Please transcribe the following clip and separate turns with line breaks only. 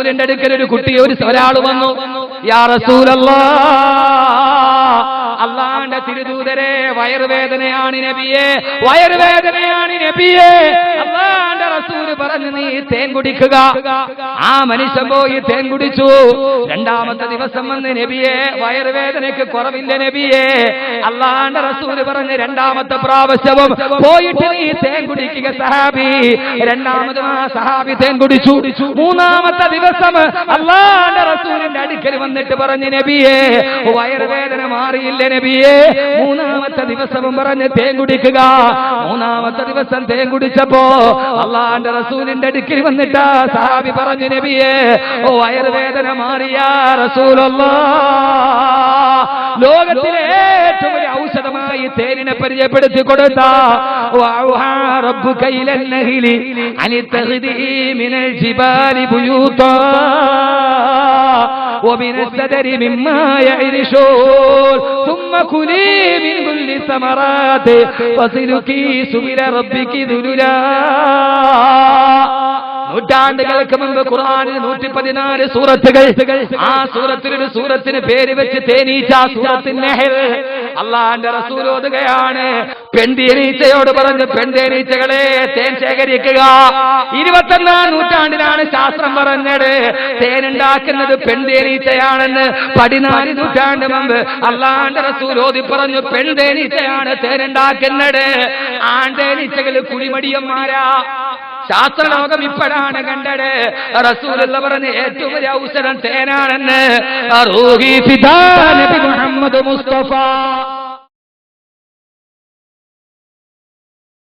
റസൂലിന്റെ അടുക്കൽ ഒരു കുട്ടി ഒരാൾ വന്നു. യാ റസൂലല്ലാഹ്, അല്ലാഹുവിന്റെ തിരുദൂതരെ, വയറുവേദനയാണ് നബിയേ, വയറുവേദനയാണ് നബിയേ. അല്ലാഹുവിന്റെ റസൂൽ പറഞ്ഞു, നീ തേൻ കുടിക്കുക. ആ മനുഷ്യൻ പോയി തേൻ കുടിച്ചു. രണ്ടാമത്തെ ദിവസം വന്ന്, നബിയേ, വയറുവേദനയ്ക്ക് കുറവില്ല നബിയേ. അല്ലാഹുവിന്റെ റസൂൽ പറഞ്ഞു, രണ്ടാമത്തെ പ്രാവശ്യവും പോയിട്ട് നീ തേൻ കുടിക്കുക സഹാബി. രണ്ടാമതും ആ സഹാബി തേൻ കുടിച്ചു. മൂന്നാമത്തെ ദിവസം അല്ലാഹുവിന്റെ റസൂലിന്റെ അടുക്കൽ വന്നിട്ട് പറഞ്ഞു, നബിയേ, വയറുവേദന മാറിയില്ല നബിയേ. മൂന്നാമത്തെ ദിവസവും പറഞ്ഞ് തേൻ കുടിക്കുക. മൂന്നാമത്തെ ദിവസം തേൻ കുടിച്ചപ്പോ അല്ലാഹുവിന്റെ റസൂലിന്റെ അടുക്കൽ വന്നിട്ട് സഹാബി പറഞ്ഞു, നബിയേ, വയറുവേദന മാറിയ റസൂലല്ലാഹ്, ലോകത്തിലെ ഏറ്റവും വലിയ ഔഷധമായി തേനിനെ പരിചയപ്പെടുത്തി കൊടുത്ത ومن الشجر مما يعرشون ثم كلي من كل الثمرات فاسلكي سبل ربك ذللا. നൂറ്റാണ്ടുകൾക്ക് മുമ്പ് ഖുർആനിൽ 114 സൂറത്തുകൾ. ആ സൂറത്തിലൊരു സൂറത്തിന് പേര് വെച്ച് തേനീച്ച, സൂറത്തുൻ നഹൽ. അല്ലാഹുവിന്റെ റസൂൽ ഓതുകയാണ്, പെൺതേനീച്ചയോട് പറഞ്ഞു, പെൺതേനീച്ചകളെ തേൻ ശേഖരിക്കുക. 21ാം നൂറ്റാണ്ടിലാണ് ശാസ്ത്രം പറഞ്ഞത് തേനുണ്ടാക്കുന്നത് പെൺതേനീച്ചയാണെന്ന്. 14 നൂറ്റാണ്ട് മുമ്പ് അല്ലാഹുവിന്റെ റസൂൽ ഓതി പറഞ്ഞു, പെൺതേനീച്ചയാണ് തേനുണ്ടാക്കുന്നത്. ആൺതേനീച്ചകൾ കുഴിമടിയന്മാരാ. ശാസ്ത്രലോകം ഇപ്പോഴാണ് കണ്ടത്. റസൂലുള്ള പറഞ്ഞ ഏറ്റവും വലിയ ഔഷധം തേനാണെന്ന്. മുഹമ്മദ് മുസ്തഫ